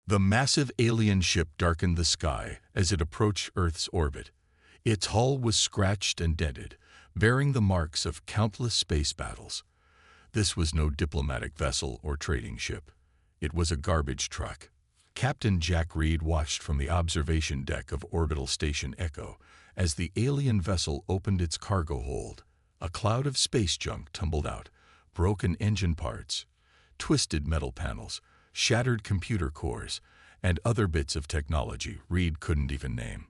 The massive alien ship darkened the sky as it approached Earth's orbit. Its hull was scratched and dented, bearing the marks of countless space battles. This was no diplomatic vessel or trading ship. It was a garbage truck. Captain Jack Reed watched from the observation deck of Orbital Station Echo as the alien vessel opened its cargo hold. A cloud of space junk tumbled out, broken engine parts, twisted metal panels, shattered computer cores, and other bits of technology Reed couldn't even name.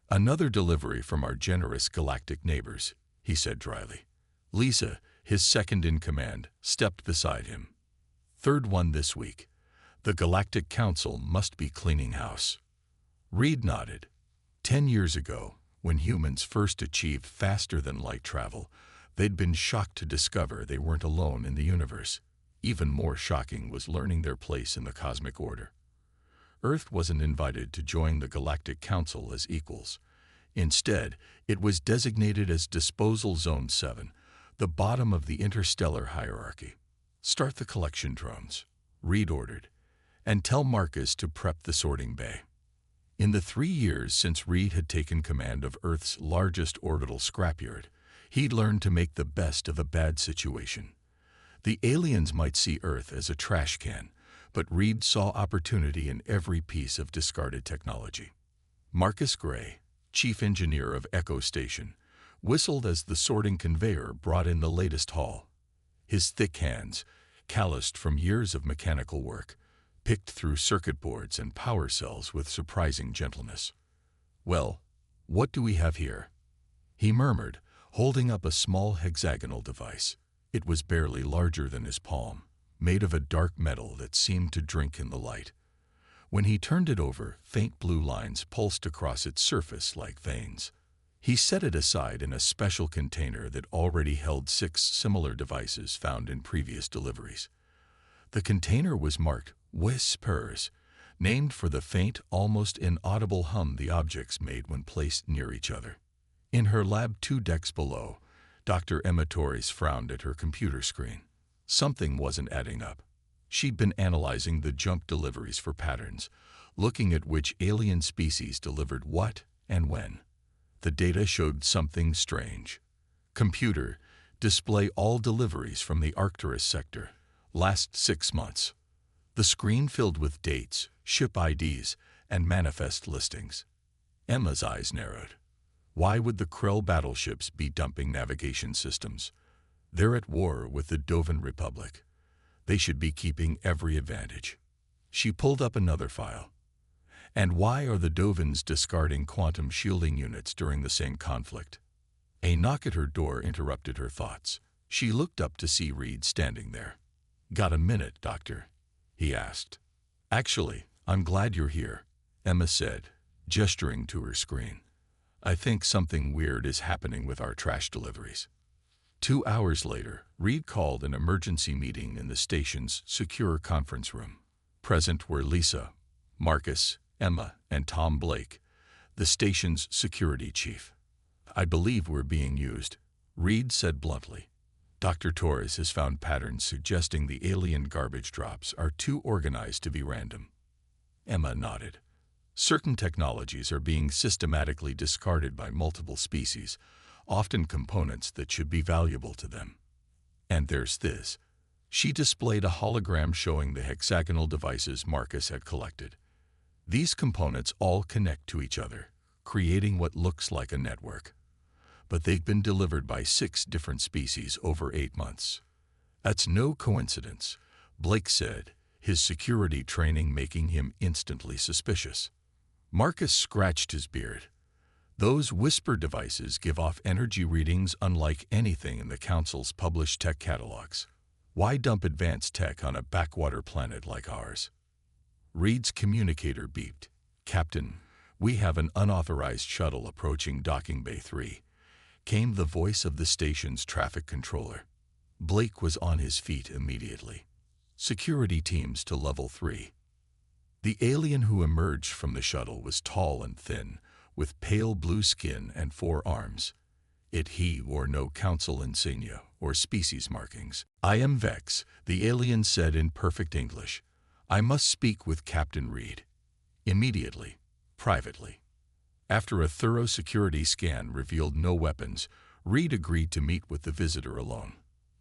"Another delivery from our generous galactic neighbors," he said dryly. Lisa, his second-in-command, stepped beside him. "Third one this week. The Galactic Council must be cleaning house." Reed nodded. 10 years ago, when humans first achieved faster-than-light travel, they'd been shocked to discover they weren't alone in the universe. Even more shocking was learning their place in the cosmic order. Earth wasn't invited to join the Galactic Council as equals. Instead, it was designated as Disposal Zone 7, the bottom of the interstellar hierarchy. "Start the collection drones," Reed ordered, "and tell Marcus to prep the sorting bay." In the 3 years since Reed had taken command of Earth's largest orbital scrapyard, he'd learned to make the best of a bad situation. The aliens might see Earth as a trash can, but Reed saw opportunity in every piece of discarded technology. Marcus Gray, chief engineer of Echo Station, whistled as the sorting conveyor brought in the latest haul. His thick hands, calloused from years of mechanical work, picked through circuit boards and power cells with surprising gentleness. "Well, what do we have here?" he murmured, holding up a small hexagonal device. It was barely larger than his palm, made of a dark metal that seemed to drink in the light. When he turned it over, faint blue lines pulsed across its surface like veins. He set it aside in a special container that already held 6 similar devices found in previous deliveries. The container was marked Whispers, named for the faint, almost inaudible hum the objects made when placed near each other. In her lab 2 decks below, Dr. Emma Torres frowned at her computer screen. Something wasn't adding up. She'd been analyzing the junk deliveries for patterns, looking at which alien species delivered what and when. The data showed something strange. "Computer, display all deliveries from the Arcturus sector, last 6 months." The screen filled with dates, ship IDs, and manifest listings. Emma's eyes narrowed. Why would the Krell battleships be dumping navigation systems? They're at war with the Dovan Republic. They should be keeping every advantage. She pulled up another file. And why are the Dovans discarding quantum shielding units during the same conflict? A knock at her door interrupted her thoughts. She looked up to see Reed standing there. "Got a minute, Doctor?" he asked. "Actually, I'm glad you're here," Emma said, gesturing to her screen. "I think something weird is happening with our trash deliveries." 2 hours later, Reed called an emergency meeting in the station's secure conference room. Present were Lisa, Marcus, Emma, and Tom Blake, the station's security chief. "I believe we're being used," Reed said bluntly. "Dr. Torres has found patterns suggesting the alien garbage drops are too organized to be random." Emma nodded. "Certain technologies are being systematically discarded by multiple species, often components that should be valuable to them. And there's this." She displayed a hologram showing the hexagonal devices Marcus had collected. "These components all connect to each other, creating what looks like a network. But they've been delivered by 6 different species over 8 months. That's no coincidence," Blake said, his security training making him instantly suspicious. Marcus scratched his beard. "Those whisper devices give off energy readings unlike anything in the Council's published tech catalogs. Why dump advanced tech on a backwater planet like ours?" Reed's communicator beeped. "Captain, we have an unauthorized shuttle approaching Docking Bay 3, came the voice of the station's traffic controller. Blake was on his feet immediately. "Security teams to level 3. The alien who emerged from the shuttle was tall and thin, with pale blue skin and 4 arms. He wore no council insignia or species markings. "I am Vex," the alien said in perfect English. I must speak with Captain Reed. Immediately. Privately. After a thorough security scan revealed no weapons, Reed agreed to meet with the visitor alone.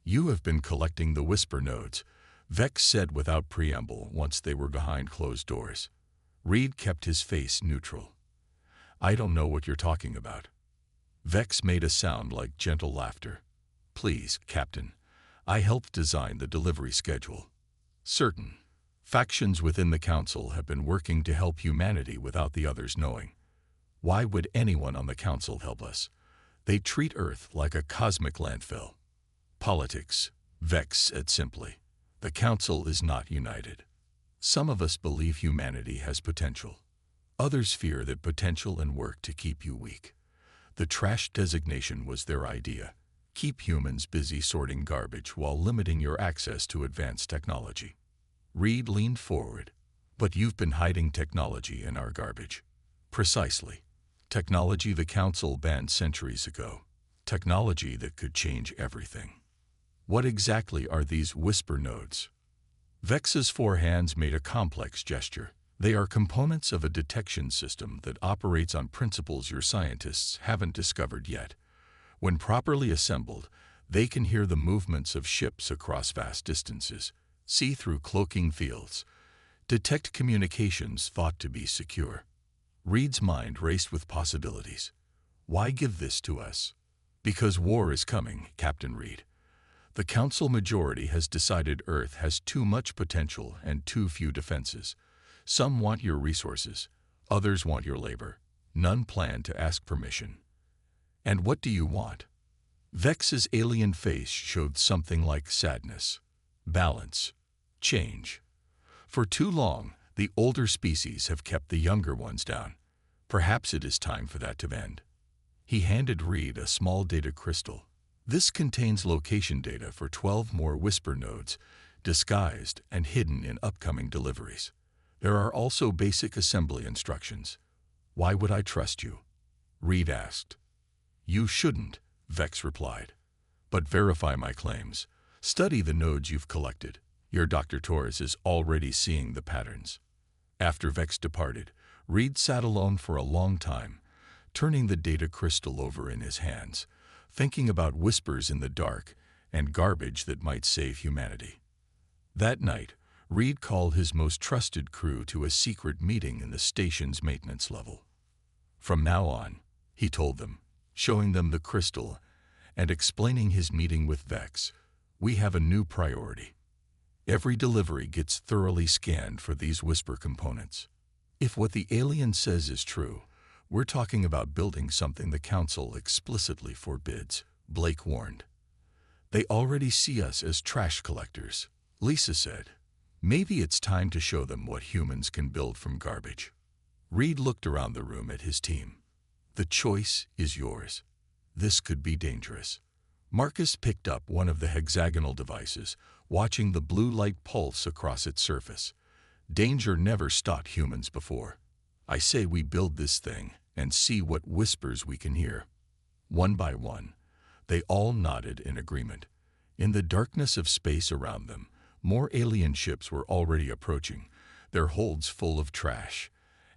You have been collecting the whisper nodes, Vex said without preamble once they were behind closed doors. Reed kept his face neutral. I don't know what you're talking about. Vex made a sound like gentle laughter. Please, Captain. I helped design the delivery schedule. Certain factions within the Council have been working to help humanity without the others knowing. Why would anyone on the Council help us? They treat Earth like a cosmic landfill. Politics, Vex said simply. The Council is not united. Some of us believe humanity has potential. Others fear that potential and work to keep you weak. The trash designation was their idea. Keep humans busy sorting garbage while limiting your access to advanced technology. Reed leaned forward. But you've been hiding technology in our garbage. Precisely. Technology the Council banned centuries ago. Technology that could change everything. What exactly are these whisper nodes? Vex's four hands made a complex gesture. They are components of a detection system that operates on principles your scientists haven't discovered yet. When properly assembled, they can hear the movements of ships across vast distances, see through cloaking fields, detect communications thought to be secure. Reed's mind raced with possibilities. Why give this to us? Because war is coming, Captain Reed. The Council majority has decided Earth has too much potential and too few defenses. Some want your resources, others want your labor. None plan to ask permission. And what do you want? Vex's alien face showed something like sadness, balance, change. For too long, the older species have kept the younger ones down. Perhaps it is time for that to end. He handed Reed a small data crystal. This contains location data for 12 more whisper nodes, disguised and hidden in upcoming deliveries. There are also basic assembly instructions. Why would I trust you? Reed asked. You shouldn't, Vex replied. But verify my claims. Study the nodes you've collected. Your Dr. Torres is already seeing the patterns. After Vex departed, Reed sat alone for a long time, turning the data crystal over in his hands, thinking about whispers in the dark and garbage that might save humanity. That night, Reed called his most trusted crew to a secret meeting in the station's maintenance level. From now on, he told them, showing them the crystal and explaining his meeting with Vex, we have a new priority. Every delivery gets thoroughly scanned for these whisper components. If what the alien says is true, we're talking about building something the Council explicitly forbids, Blake warned. They already see us as trash collectors, Lisa said. Maybe it's time to show them what humans can build from garbage. Reed looked around the room at his team. The choice is yours. This could be dangerous. Marcus picked up one of the hexagonal devices, watching the blue light pulse across its surface. Danger never stopped humans before. I say we build this thing and see what whispers we can hear. One by one, they all nodded in agreement. In the darkness of space around them, more alien ships were already approaching, their holds full of trash,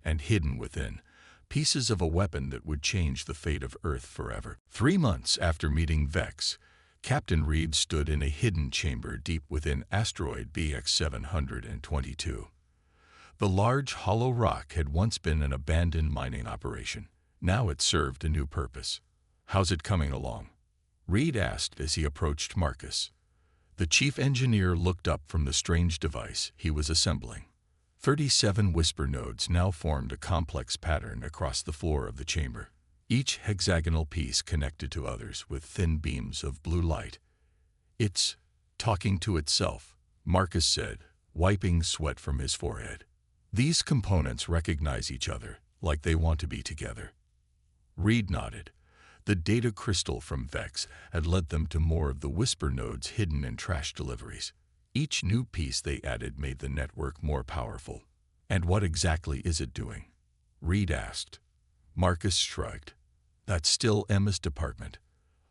and hidden within, pieces of a weapon that would change the fate of Earth forever. 3 months after meeting Vex, Captain Reed stood in a hidden chamber deep within asteroid BX 722. The large, hollow rock had once been an abandoned mining operation. Now it served a new purpose. How's it coming along? Reed asked as he approached Marcus. The chief engineer looked up from the strange device he was assembling. 37 whisper nodes now formed a complex pattern across the floor of the chamber, each hexagonal piece connected to others with thin beams of blue light. It's talking to itself, Marcus said, wiping sweat from his forehead. These components recognize each other, like they want to be together. Reed nodded. The data crystal from Vex had led them to more of the whisper nodes hidden in trash deliveries. Each new piece they added made the network more powerful. And what exactly is it doing? Reed asked. Marcus shrugged. That's still Emma's department.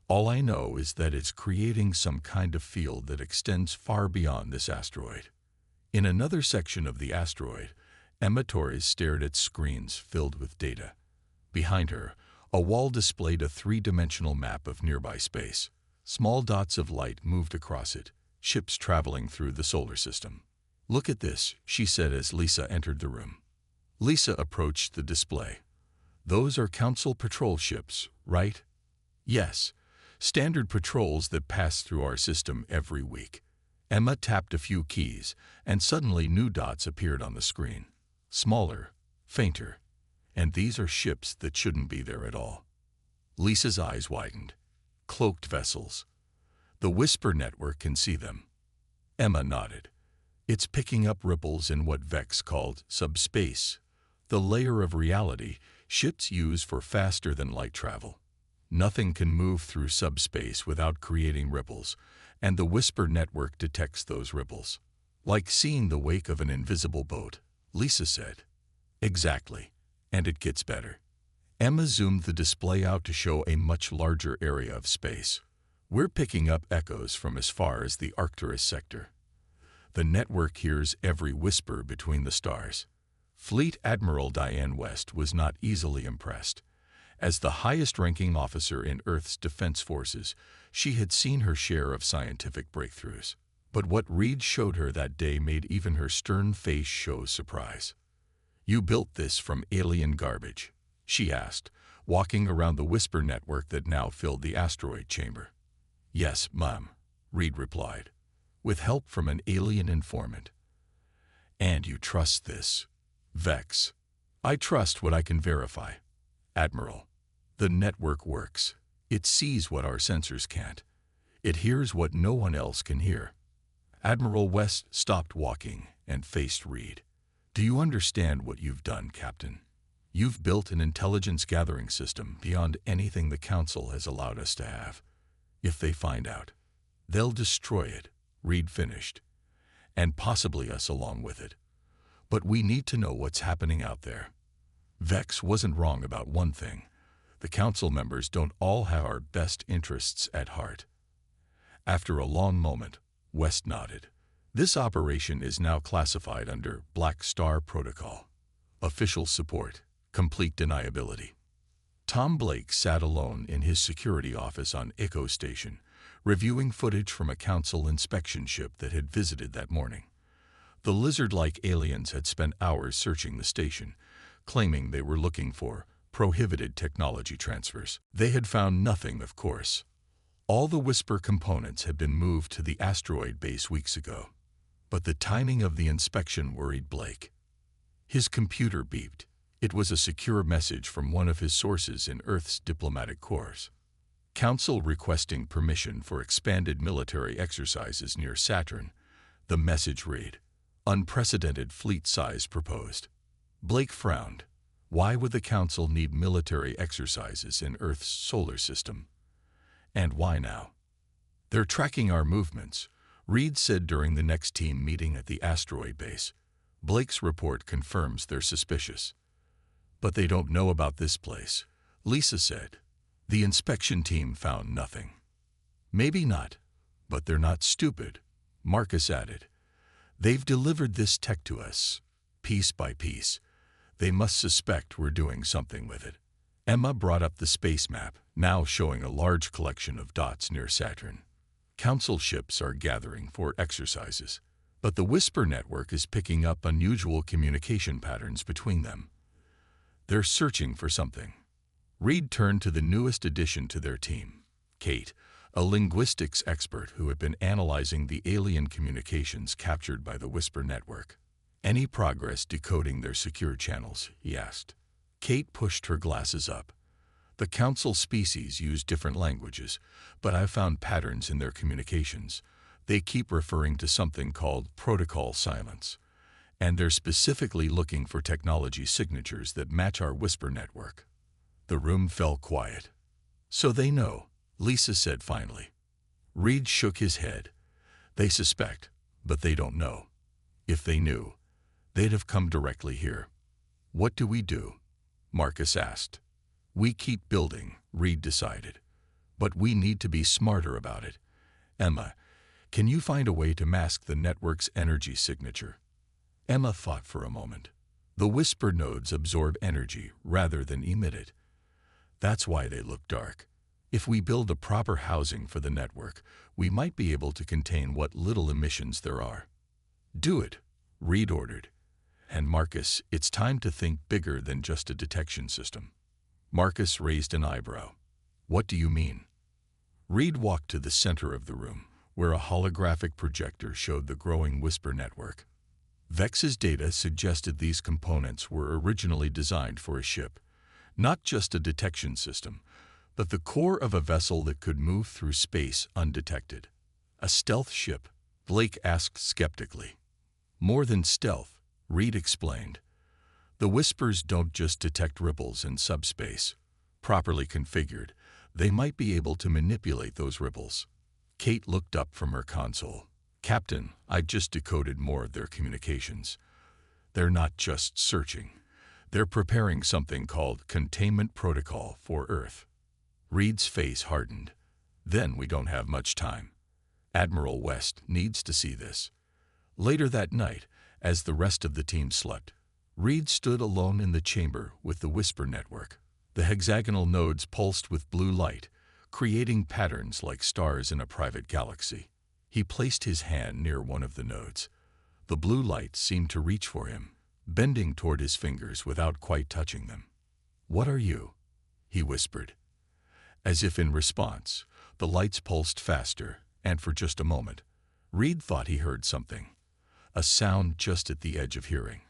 All I know is that it's creating some kind of field that extends far beyond this asteroid. In another section of the asteroid, Emma Torres stared at screens filled with data. Behind her, a wall displayed a three-dimensional map of nearby space. Small dots of light moved across it, ships traveling through the solar system. "Look at this," she said as Lisa entered the room. Lisa approached the display. "Those are Council patrol ships, right?" "Yes, standard patrols that pass through our system every week." Emma tapped a few keys, and suddenly new dots appeared on the screen. Smaller, fainter. And these are ships that shouldn't be there at all. Lisa's eyes widened. Cloaked vessels. The Whisper network can see them. Emma nodded. It's picking up ripples in what Vex called subspace, the layer of reality ships use for faster-than-light travel. Nothing can move through subspace without creating ripples, and the Whisper network detects those ripples. "Like seeing the wake of an invisible boat," Lisa said. "Exactly. And it gets better." Emma zoomed the display out to show a much larger area of space. "We're picking up echoes from as far as the Arcturus sector. The network hears every whisper between the stars." Fleet Admiral Diane West was not easily impressed. As the highest-ranking officer in Earth's defense forces, she had seen her share of scientific breakthroughs. But what Reed showed her that day made even her stern face show surprise. "You built this from alien garbage?" she asked, walking around the Whisper network that now filled the asteroid chamber. "Yes, Mom," Reed replied, "with help from an alien informant." "And you trust this?" "Vex. I trust what I can verify, Admiral. The network works. It sees what our sensors can't. It hears what no one else can hear." Admiral West stopped walking and faced Reed. "Do you understand what you've done, Captain? You've built an intelligence-gathering system beyond anything the Council has allowed us to have. If they find out, they'll destroy it," Reed finished, "and possibly us along with it. But we need to know what's happening out there." Vex wasn't wrong about one thing. The Council members don't all have our best interests at heart. After a long moment, West nodded. "This operation is now classified under Black Star Protocol. Official support, complete deniability." Tom Blake sat alone in his security office on Echo Station, reviewing footage from a Council inspection ship that had visited that morning. The lizard-like aliens had spent hours searching the station, claiming they were looking for prohibited technology transfers. They had found nothing, of course. All the Whisper components had been moved to the asteroid base weeks ago. But the timing of the inspection worried Blake. His computer beeped. It was a secure message from one of his sources in Earth's diplomatic corps. Council requesting permission for expanded military exercises near Saturn. The message read, "Unprecedented fleet size proposed." Blake frowned. Why would the Council need military exercises in Earth's solar system? And why now? "They're tracking our movements," Reed said during the next team meeting at the asteroid base. "Blake's report confirms they're suspicious." "But they don't know about this place," Lisa said. "The inspection team found nothing." "Maybe not, but they're not stupid," Marcus added. "They've delivered this tech to us, piece by piece. They must suspect we're doing something with it." Emma brought up the space map, now showing a large collection of dots near Saturn. Council ships are gathering for exercises, but the Whisper network is picking up unusual communication patterns between them. They're searching for something. Reed turned to the newest addition to their team, Kate, a linguistics expert who had been analyzing the alien communications captured by the Whisper network. "Any progress decoding their secure channels?" he asked. Kate pushed her glasses up. "The Council species use different languages, but I've found patterns in their communications. They keep referring to something called protocol silence, and they're specifically looking for technology signatures that match our Whisper network." The room fell quiet. "So they know," Lisa said finally. Reed shook his head. "They suspect, but they don't know. If they knew, they'd have come directly here." "What do we do?" Marcus asked. "We keep building," Reed decided. "But we need to be smarter about it. Emma, can you find a way to mask the network's energy signature?" Emma thought for a moment. The whisper nodes absorb energy rather than emit it. That's why they look dark. If we build a proper housing for the network, we might be able to contain what little emissions there are. Do it, Reed ordered. And Marcus, it's time to think bigger than just a detection system. Marcus raised an eyebrow. What do you mean? Reed walked to the center of the room, where a holographic projector showed the growing whisper network. Vex's data suggested these components were originally designed for a ship, not just a detection system, but the core of a vessel that could move through space undetected. A stealth ship? Blake asked skeptically. More than stealth, Reed explained. The whispers don't just detect ripples in subspace. Properly configured, they might be able to manipulate those ripples. Kate looked up from her console. Captain, I've just decoded more of their communications. They're not just searching. They're preparing something called containment protocol for Earth. Reed's face hardened. Then we don't have much time. Admiral West needs to see this. Later that night, as the rest of the team slept, Reed stood alone in the chamber with the whisper network. The hexagonal nodes pulsed with blue light, creating patterns like stars in a private galaxy. He placed his hand near one of the nodes. The blue light seemed to reach for him, bending toward his fingers without quite touching them. "What are you?" he whispered. As if in response, the lights pulsed faster, and for just a moment, Reed thought he heard something. A sound just at the edge of hearing.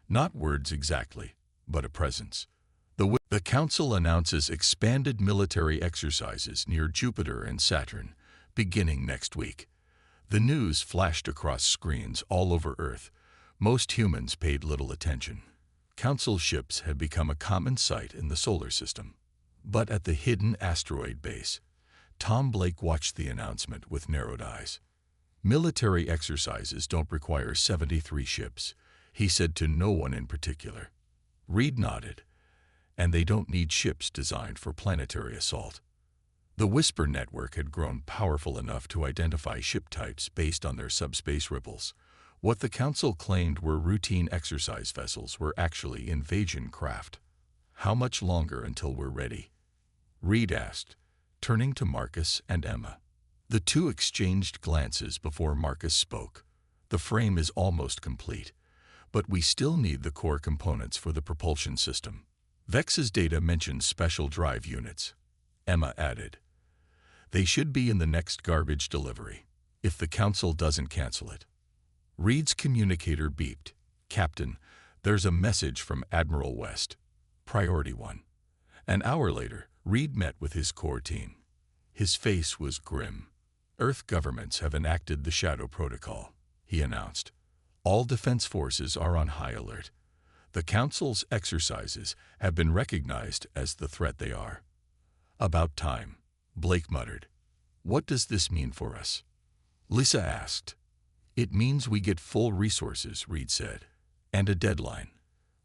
Not words exactly, but a presence. The Council announces expanded military exercises near Jupiter and Saturn, beginning next week. The news flashed across screens all over Earth. Most humans paid little attention. Council ships had become a common sight in the solar system. But at the hidden asteroid base, Tom Blake watched the announcement with narrowed eyes. Military exercises don't require 73 ships, he said to no one in particular. Reed nodded. And they don't need ships designed for planetary assault. The whisper network had grown powerful enough to identify ship types based on their subspace ripples. What the Council claimed were routine exercise vessels were actually invasion craft. How much longer until we're ready? Reed asked, turning to Marcus and Emma. The two exchanged glances before Marcus spoke. The frame is almost complete, but we still need the core components for the propulsion system. Vex's data mentioned special drive units. Emma added. They should be in the next garbage delivery, if the Council doesn't cancel it. Reed's communicator beeped. Captain, there's a message from Admiral West. Priority 1. An hour later, Reed met with his core team. His face was grim. Earth governments have enacted the Shadow Protocol, he announced. All defense forces are on high alert. The Council's exercises have been recognized as the threat they are. About time, Blake muttered. What does this mean for us? Lisa asked. It means we get full resources, Reed said, and a deadline.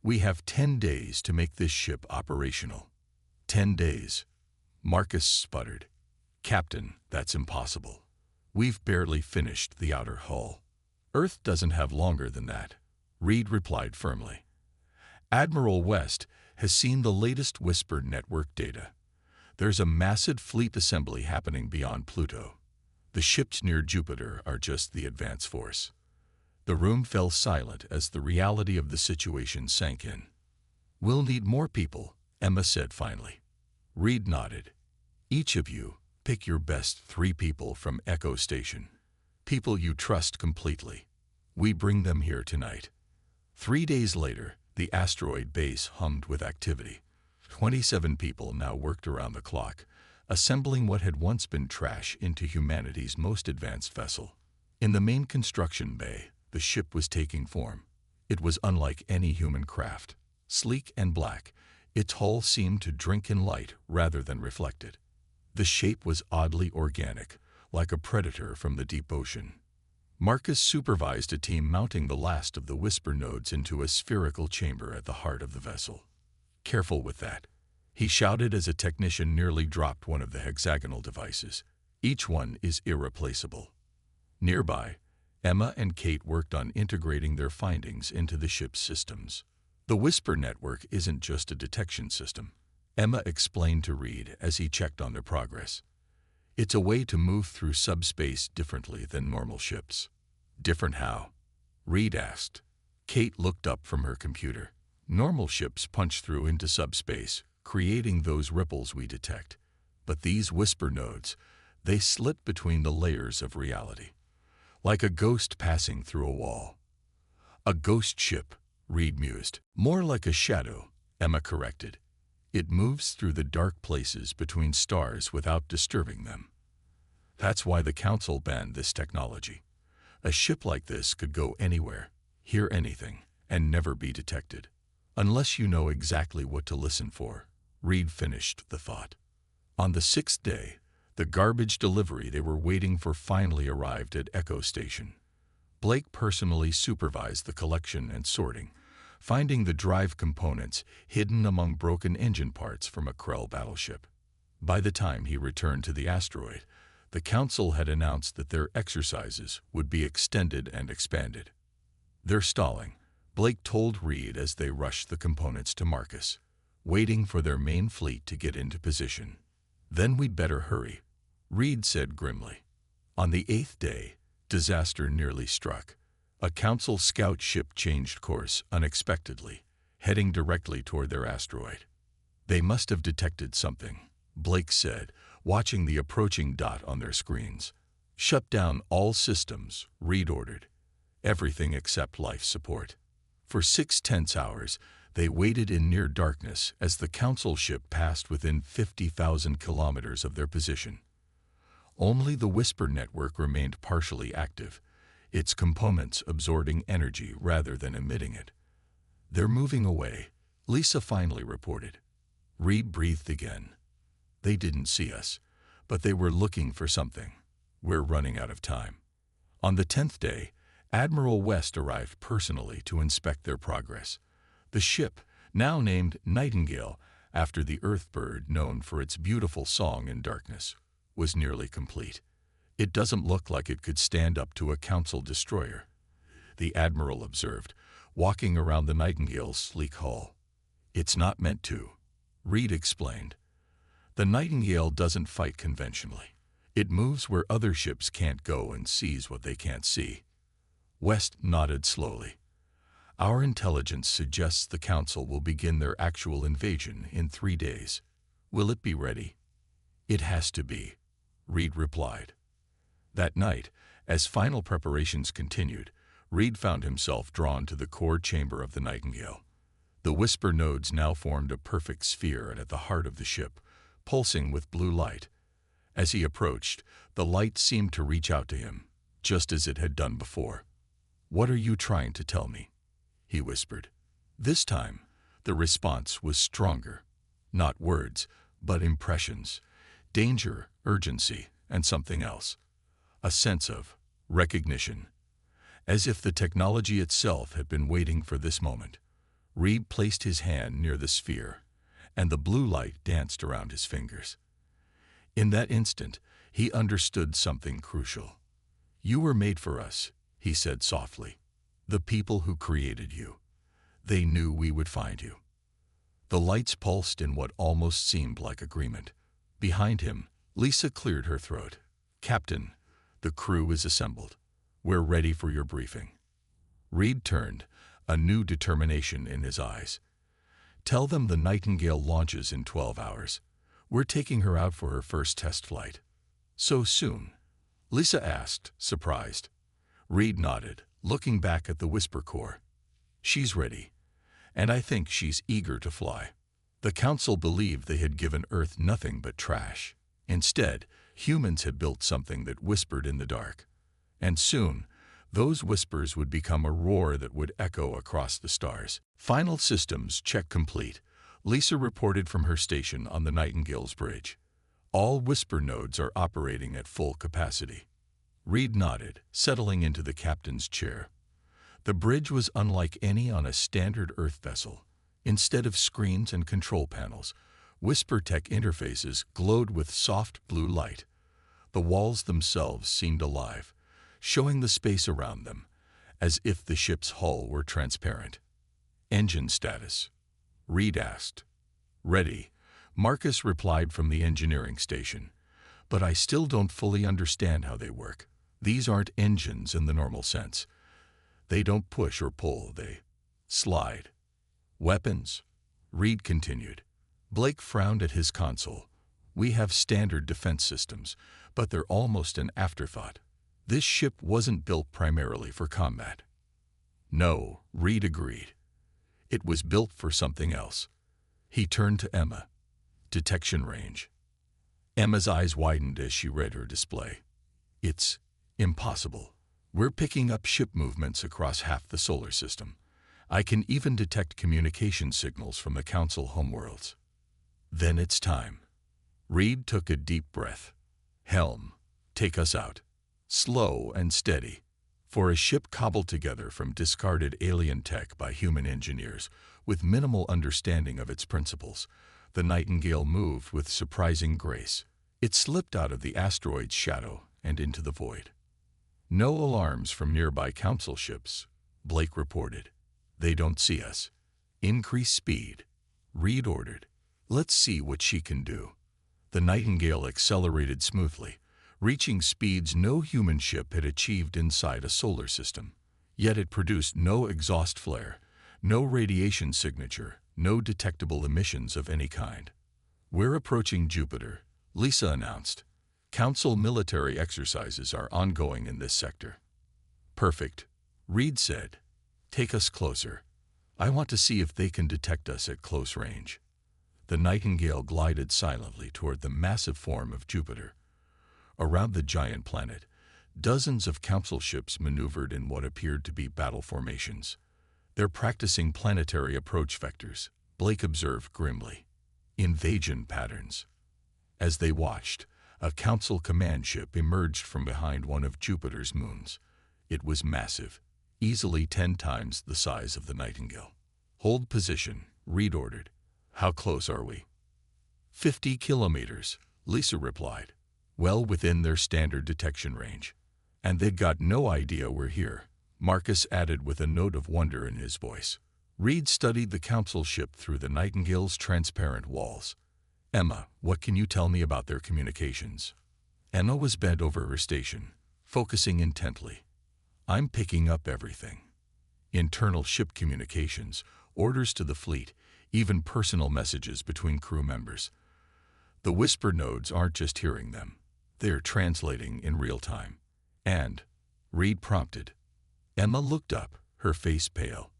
We have 10 days to make this ship operational. 10 days. Marcus sputtered. Captain, that's impossible. We've barely finished the outer hull. Earth doesn't have longer than that, Reed replied firmly. Admiral West has seen the latest whispered network data. There's a massive fleet assembly happening beyond Pluto. The ships near Jupiter are just the advance force. The room fell silent as the reality of the situation sank in. We'll need more people, Emma said finally. Reed nodded. Each of you, pick your best 3 people from Echo Station. People you trust completely. We bring them here tonight. 3 days later, the asteroid base hummed with activity. 27 people now worked around the clock, assembling what had once been trash into humanity's most advanced vessel. In the main construction bay, the ship was taking form. It was unlike any human craft. Sleek and black, its hull seemed to drink in light rather than reflect it. The shape was oddly organic, like a predator from the deep ocean. Marcus supervised a team mounting the last of the whisper nodes into a spherical chamber at the heart of the vessel. Careful with that, he shouted as a technician nearly dropped one of the hexagonal devices. Each one is irreplaceable. Nearby, Emma and Kate worked on integrating their findings into the ship's systems. The Whisper network isn't just a detection system, Emma explained to Reed as he checked on their progress. It's a way to move through subspace differently than normal ships. Different how? Reed asked. Kate looked up from her computer. Normal ships punch through into subspace, creating those ripples we detect. But these Whisper nodes, they slit between the layers of reality. Like a ghost passing through a wall. A ghost ship, Reed mused. More like a shadow, Emma corrected. It moves through the dark places between stars without disturbing them. That's why the Council banned this technology. A ship like this could go anywhere, hear anything, and never be detected. Unless you know exactly what to listen for, Reed finished the thought. On the 6th day, the garbage delivery they were waiting for finally arrived at Echo Station. Blake personally supervised the collection and sorting, finding the drive components hidden among broken engine parts from a Krell battleship. By the time he returned to the asteroid, the Council had announced that their exercises would be extended and expanded. They're stalling, Blake told Reed as they rushed the components to Marcus, waiting for their main fleet to get into position. Then we'd better hurry, Reed said grimly. On the 8th day, disaster nearly struck. A Council scout ship changed course unexpectedly, heading directly toward their asteroid. They must have detected something, Blake said, watching the approaching dot on their screens. Shut down all systems, Reed ordered. Everything except life support. For 6 tense hours, they waited in near darkness as the Council ship passed within 50,000 kilometers of their position. Only the Whisper network remained partially active, its components absorbing energy rather than emitting it. They're moving away, Lisa finally reported. Reed breathed again. They didn't see us, but they were looking for something. We're running out of time. On the 10th day, Admiral West arrived personally to inspect their progress. The ship, now named Nightingale after the Earth bird known for its beautiful song in darkness, was nearly complete. It doesn't look like it could stand up to a Council destroyer, the Admiral observed, walking around the Nightingale's sleek hull. It's not meant to, Reed explained. The Nightingale doesn't fight conventionally. It moves where other ships can't go and sees what they can't see. West nodded slowly. Our intelligence suggests the Council will begin their actual invasion in 3 days. Will it be ready? It has to be, Reed replied. That night, as final preparations continued, Reed found himself drawn to the core chamber of the Nightingale. The Whisper nodes now formed a perfect sphere at the heart of the ship, pulsing with blue light. As he approached, the light seemed to reach out to him, just as it had done before. "What are you trying to tell me?" he whispered. This time, the response was stronger. Not words, but impressions. Danger, urgency, and something else. A sense of recognition. As if the technology itself had been waiting for this moment. Reed placed his hand near the sphere, and the blue light danced around his fingers. In that instant, he understood something crucial. "You were made for us," he said softly. "The people who created you. They knew we would find you." The lights pulsed in what almost seemed like agreement. Behind him, Lisa cleared her throat. "Captain, the crew is assembled. We're ready for your briefing." Reed turned, a new determination in his eyes. "Tell them the Nightingale launches in 12 hours. We're taking her out for her first test flight." "So soon?" Lisa asked, surprised. Reed nodded, looking back at the Whisper Core. "She's ready, and I think she's eager to fly." The Council believed they had given Earth nothing but trash. Instead, humans had built something that whispered in the dark. And soon, those whispers would become a roar that would echo across the stars. Final systems check complete, Lisa reported from her station on the Nightingale's bridge. All Whisper nodes are operating at full capacity. Reed nodded, settling into the captain's chair. The bridge was unlike any on a standard Earth vessel. Instead of screens and control panels, Whisper Tech interfaces glowed with soft blue light. The walls themselves seemed alive, showing the space around them, as if the ship's hull were transparent. "Engine status?" Reed asked. "Ready," Marcus replied from the engineering station. "But I still don't fully understand how they work. These aren't engines in the normal sense. They don't push or pull, they slide." "Weapons?" Reed continued. Blake frowned at his console. "We have standard defense systems, but they're almost an afterthought. This ship wasn't built primarily for combat." "No," Reed agreed. "It was built for something else." He turned to Emma. "Detection range." Emma's eyes widened as she read her display. "It's impossible. We're picking up ship movements across half the solar system. I can even detect communication signals from the Council homeworlds." "Then it's time." Reed took a deep breath. "Helm, take us out. Slow and steady." For a ship cobbled together from discarded alien tech by human engineers with minimal understanding of its principles, the Nightingale moved with surprising grace. It slipped out of the asteroid's shadow and into the void. "No alarms from nearby Council ships," Blake reported. "They don't see us." "Increase speed," Reed ordered. "Let's see what she can do." The Nightingale accelerated smoothly, reaching speeds no human ship had achieved inside a solar system. Yet it produced no exhaust flare, no radiation signature, no detectable emissions of any kind. "We're approaching Jupiter," Lisa announced. "Council military exercises are ongoing in this sector." "Perfect," Reed said. "Take us closer. I want to see if they can detect us at close range." The Nightingale glided silently toward the massive form of Jupiter. Around the giant planet, dozens of Council ships maneuvered in what appeared to be battle formations. "They're practicing planetary approach vectors," Blake observed grimly. "Invasion patterns." As they watched, a Council command ship emerged from behind one of Jupiter's moons. It was massive, easily 10 times the size of the Nightingale. "Hold position," Reed ordered. "How close are we?" 50 kilometers, Lisa replied. "Well within their standard detection range." "And they've got no idea we're here," Marcus added with a note of wonder in his voice. Reed studied the Council ship through the Nightingale's transparent walls. "Emma, what can you tell me about their communications?" Emma was bent over her station, focusing intently. "I'm picking up everything. Internal ship communications, orders to the fleet, even personal messages between crew members. The whisper nodes aren't just hearing them. They're translating in real time." "And?" Reed prompted. Emma looked up, her face pale.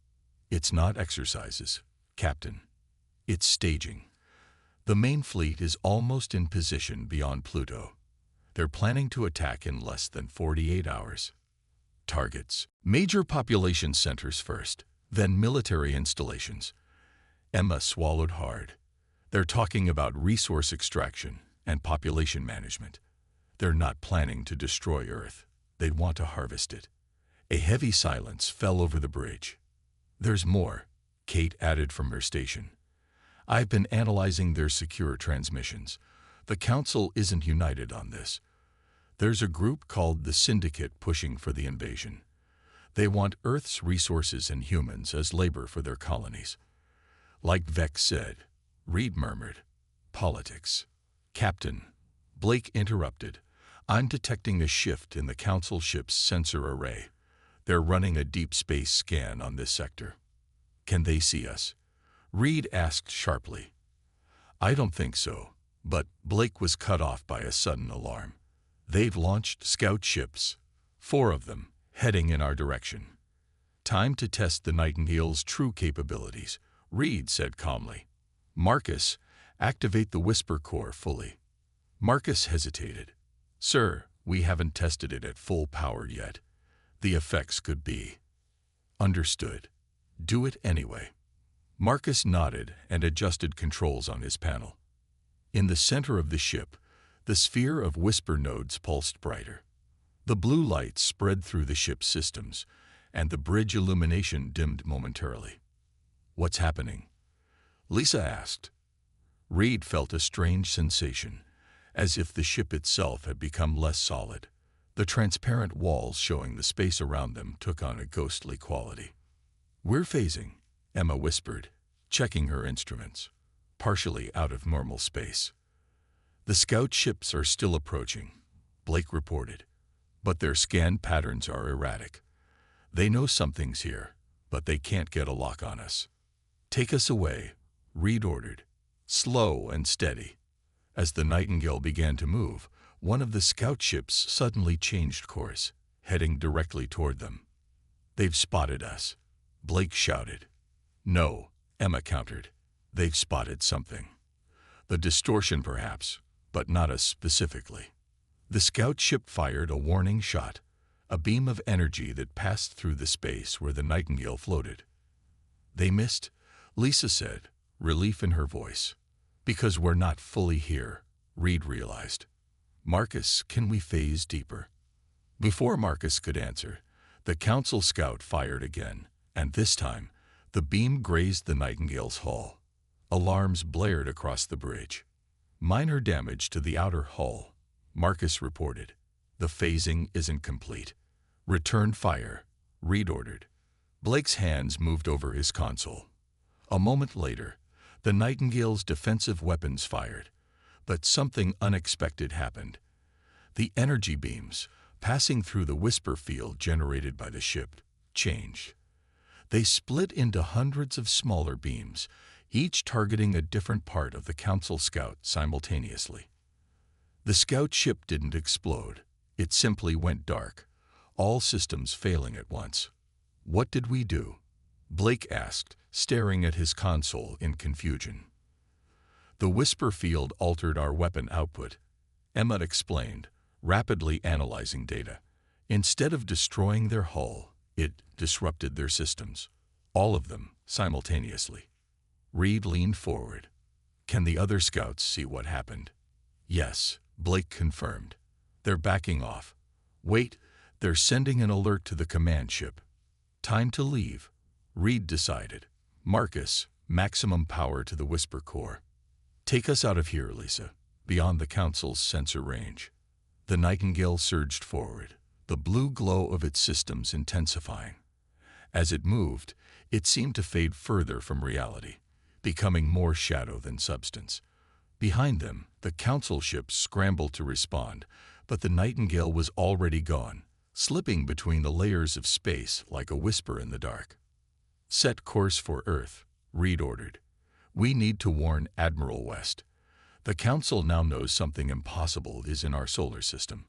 "It's not exercises, Captain. It's staging. The main fleet is almost in position beyond Pluto. They're planning to attack in less than 48 hours. Targets: major population centers first, then military installations." Emma swallowed hard. "They're talking about resource extraction and population management. They're not planning to destroy Earth. They want to harvest it." A heavy silence fell over the bridge. "There's more," Kate added from her station. "I've been analyzing their secure transmissions. The Council isn't united on this. There's a group called the Syndicate pushing for the invasion. They want Earth's resources and humans as labor for their colonies." "Like Vex said," Reed murmured. "Politics." "Captain," Blake interrupted, "I'm detecting a shift in the Council ship's sensor array. They're running a deep space scan on this sector." "Can they see us?" Reed asked sharply. "I don't think so," but Blake was cut off by a sudden alarm. "They've launched scout ships, 4 of them, heading in our direction." "Time to test the Nightingale's true capabilities," Reed said calmly. "Marcus, activate the Whisper Core fully." Marcus hesitated. "Sir, we haven't tested it at full power yet. The effects could be." "Understood. Do it anyway." Marcus nodded and adjusted controls on his panel. In the center of the ship, the sphere of whisper nodes pulsed brighter. The blue light spread through the ship's systems, and the bridge illumination dimmed momentarily. "What's happening?" Lisa asked. Reed felt a strange sensation, as if the ship itself had become less solid. The transparent walls showing the space around them took on a ghostly quality. "We're phasing," Emma whispered, checking her instruments, partially out of normal space. "The scout ships are still approaching," Blake reported, "but their scan patterns are erratic. They know something's here, but they can't get a lock on us." "Take us away," Reed ordered, slow and steady. As the Nightingale began to move, one of the scout ships suddenly changed course, heading directly toward them. "They've spotted us," Blake shouted. "No," Emma countered. "They've spotted something. The distortion perhaps, but not us specifically." The scout ship fired a warning shot, a beam of energy that passed through the space where the Nightingale floated. "They missed," Lisa said, relief in her voice. "Because we're not fully here," Reed realized. "Marcus, can we phase deeper?" Before Marcus could answer, the Council scout fired again, and this time, the beam grazed the Nightingale's hull. Alarms blared across the bridge. "Minor damage to the outer hull," Marcus reported. "The phasing isn't complete." "Return fire," Reed ordered. Blake's hands moved over his console. A moment later, the Nightingale's defensive weapons fired, but something unexpected happened. The energy beams, passing through the whisper field generated by the ship, changed. They split into hundreds of smaller beams, each targeting a different part of the Council scout simultaneously. The scout ship didn't explode. It simply went dark, all systems failing at once. "What did we do?" Blake asked, staring at his console in confusion. "The whisper field altered our weapon output," Emmett explained, rapidly analyzing data. "Instead of destroying their hull, it disrupted their systems. All of them, simultaneously." Reed leaned forward. "Can the other scouts see what happened?" "Yes," Blake confirmed. "They're backing off. Wait, they're sending an alert to the command ship." "Time to leave," Reed decided. "Marcus, maximum power to the whisper core. Take us out of here, Lisa, beyond the Council's sensor range." The Nightingale surged forward, the blue glow of its systems intensifying. As it moved, it seemed to fade further from reality, becoming more shadow than substance. Behind them, the Council ships scrambled to respond, but the Nightingale was already gone, slipping between the layers of space like a whisper in the dark. "Set course for Earth," Reed ordered. "We need to warn Admiral West. The Council now knows something impossible is in our solar system.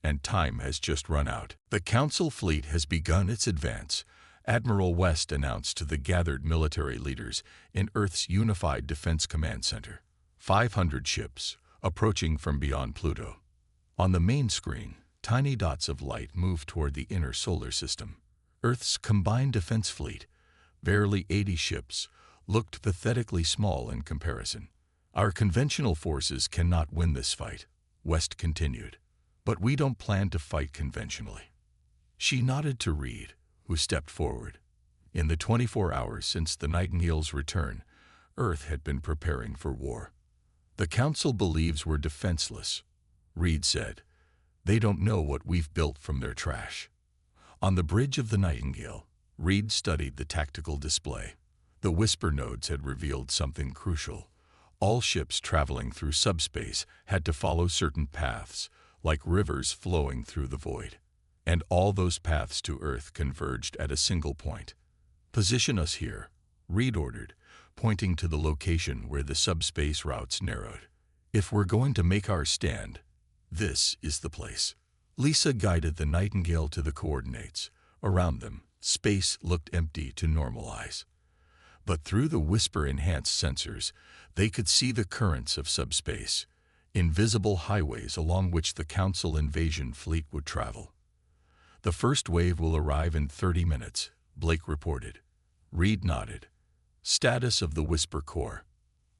And time has just run out." "The Council fleet has begun its advance," Admiral West announced to the gathered military leaders in Earth's Unified Defense Command Center. 500 ships, approaching from beyond Pluto. On the main screen, tiny dots of light moved toward the inner solar system. Earth's combined defense fleet, barely 80 ships, looked pathetically small in comparison. "Our conventional forces cannot win this fight," West continued. "But we don't plan to fight conventionally." She nodded to Reed, who stepped forward. In the 24 hours since the Nightingale's return, Earth had been preparing for war. "The Council believes we're defenseless," Reed said. "They don't know what we've built from their trash." On the bridge of the Nightingale, Reed studied the tactical display. The whisper nodes had revealed something crucial. All ships traveling through subspace had to follow certain paths, like rivers flowing through the void. And all those paths to Earth converged at a single point. "Position us here," Reed ordered, pointing to the location where the subspace routes narrowed. "If we're going to make our stand, this is the place." Lisa guided the Nightingale to the coordinates. Around them, space looked empty to normal eyes. But through the whisper-enhanced sensors, they could see the currents of subspace, invisible highways along which the Council invasion fleet would travel. "The first wave will arrive in 30 minutes, Blake reported. Reed nodded. "Status of the Whisper Core."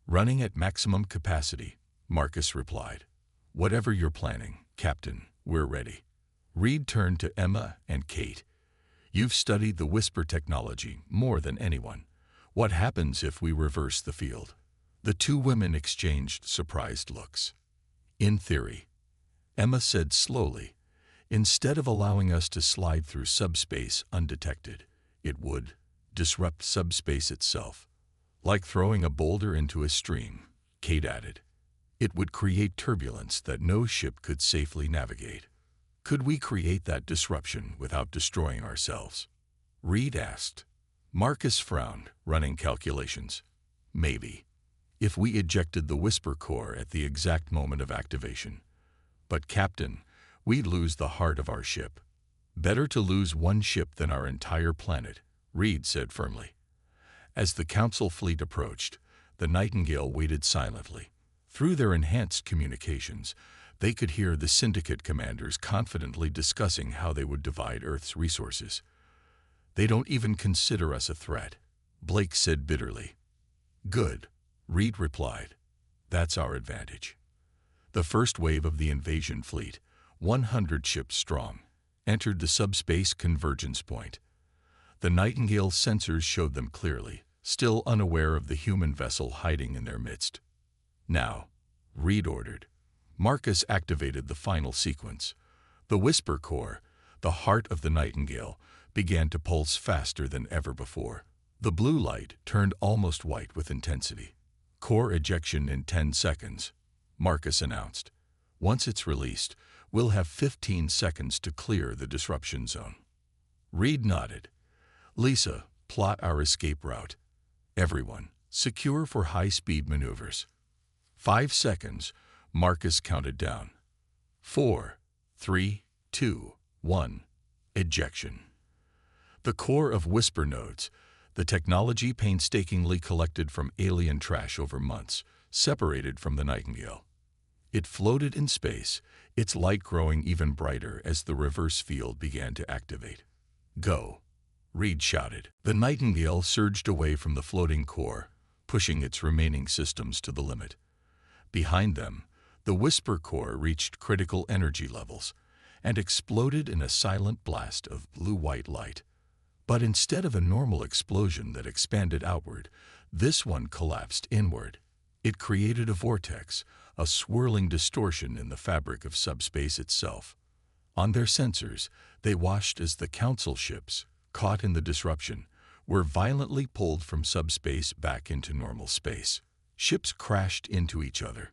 "Running at maximum capacity," Marcus replied. "Whatever you're planning, Captain, we're ready." Reed turned to Emma and Kate. "You've studied the Whisper technology more than anyone. What happens if we reverse the field?" The two women exchanged surprised looks. "In theory," Emma said slowly, Instead of allowing us to slide through subspace undetected, it would disrupt subspace itself. Like throwing a boulder into a stream, Kate added. It would create turbulence that no ship could safely navigate. Could we create that disruption without destroying ourselves? Reed asked. Marcus frowned, running calculations. Maybe, if we ejected the Whisper core at the exact moment of activation. But Captain, we'd lose the heart of our ship. Better to lose one ship than our entire planet, Reed said firmly. As the Council fleet approached, the Nightingale waited silently. Through their enhanced communications, they could hear the Syndicate commanders confidently discussing how they would divide Earth's resources. They don't even consider us a threat, Blake said bitterly. Good, Reed replied. That's our advantage. The first wave of the invasion fleet, 100 ships strong, entered the subspace convergence point. The Nightingale's sensors showed them clearly, still unaware of the human vessel hiding in their midst. Now, Reed ordered. Marcus activated the final sequence. The Whisper core, the heart of the Nightingale, began to pulse faster than ever before. The blue light turned almost white with intensity. Core ejection in 10 seconds, Marcus announced. Once it's released, we'll have 15 seconds to clear the disruption zone. Reed nodded. Lisa, plot our escape route. Everyone, secure for high-speed maneuvers. 5 seconds, Marcus counted down. 4, 3, 2, 1. Ejection. The core of Whisper nodes, the technology painstakingly collected from alien trash over months, separated from the Nightingale. It floated in space, its light growing even brighter as the reverse field began to activate. Go, Reed shouted. The Nightingale surged away from the floating core, pushing its remaining systems to the limit. Behind them, the Whisper core reached critical energy levels and exploded in a silent blast of blue-white light. But instead of a normal explosion that expanded outward, this one collapsed inward. It created a vortex, a swirling distortion in the fabric of subspace itself. On their sensors, they watched as the Council ships, caught in the disruption, were violently pulled from subspace back into normal space. Ships crashed into each other.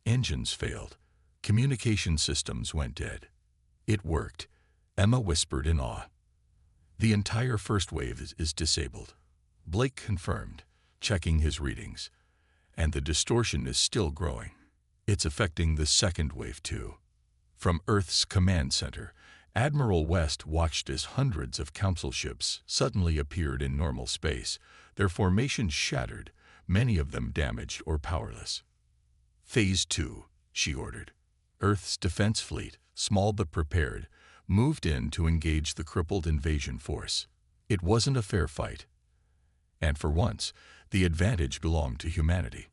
Engines failed. Communication systems went dead. It worked, Emma whispered in awe. The entire first wave is disabled, Blake confirmed, checking his readings. And the distortion is still growing. It's affecting the second wave too. From Earth's command center, Admiral West watched as hundreds of Council ships suddenly appeared in normal space, their formations shattered, many of them damaged or powerless. Phase 2, she ordered. Earth's defense fleet, small but prepared, moved in to engage the crippled invasion force. It wasn't a fair fight. And for once, the advantage belonged to humanity.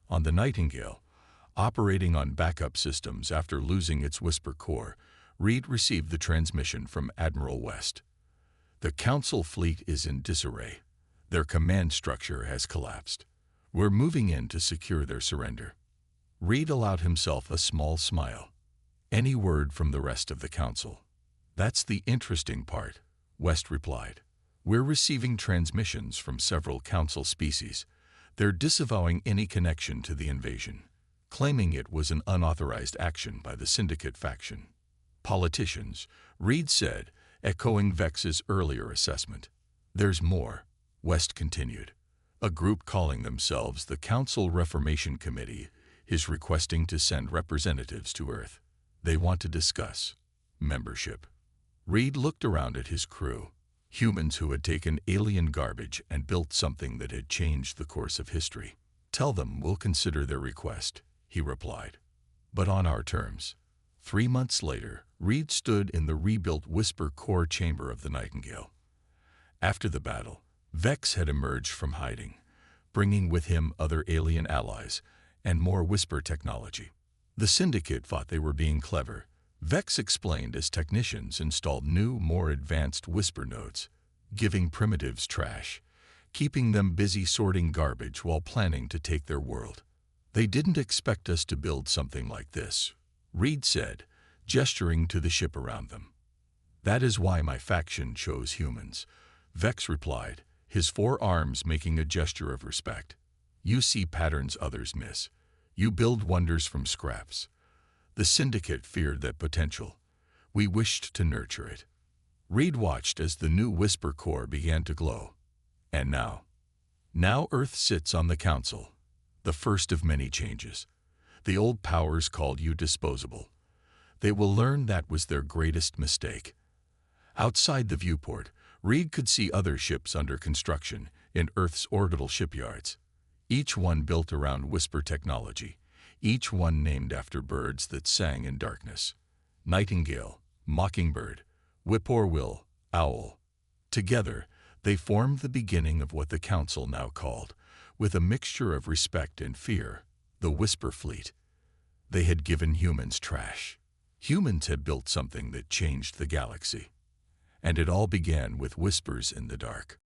On the Nightingale, operating on backup systems after losing its Whisper core, Reed received the transmission from Admiral West. The Council fleet is in disarray. Their command structure has collapsed. We're moving in to secure their surrender. Reed allowed himself a small smile. Any word from the rest of the Council? That's the interesting part, West replied. We're receiving transmissions from several Council species. They're disavowing any connection to the invasion, claiming it was an unauthorized action by the Syndicate faction. Politicians, Reed said, echoing Vex's earlier assessment. There's more, West continued. A group calling themselves the Council Reformation Committee is requesting to send representatives to Earth. They want to discuss membership. Reed looked around at his crew, humans who had taken alien garbage and built something that had changed the course of history. Tell them we'll consider their request, he replied. But on our terms. 3 months later, Reed stood in the rebuilt Whisper core chamber of the Nightingale. After the battle, Vex had emerged from hiding, bringing with him other alien allies and more Whisper technology. The Syndicate thought they were being clever. Vex explained as technicians installed new, more advanced Whisper nodes, giving primitives trash, keeping them busy sorting garbage while planning to take their world. They didn't expect us to build something like this, Reed said, gesturing to the ship around them. "That is why my faction chose humans," Vex replied, his 4 arms making a gesture of respect. "You see patterns others miss. You build wonders from scraps. The Syndicate feared that potential. We wished to nurture it." Reed watched as the new Whisper core began to glow. And now Earth sits on the Council, the first of many changes. The old powers called you disposable. They will learn that was their greatest mistake. Outside the viewport, Reed could see other ships under construction in Earth's orbital shipyards. Each one built around Whisper technology, each one named after birds that sang in darkness. Nightingale, Mockingbird, Whippoorwill, Owl. Together, they formed the beginning of what the Council now called, with a mixture of respect and fear, the Whisper Fleet. They had given humans trash. Humans had built something that changed the galaxy. And it all began with whispers in the dark.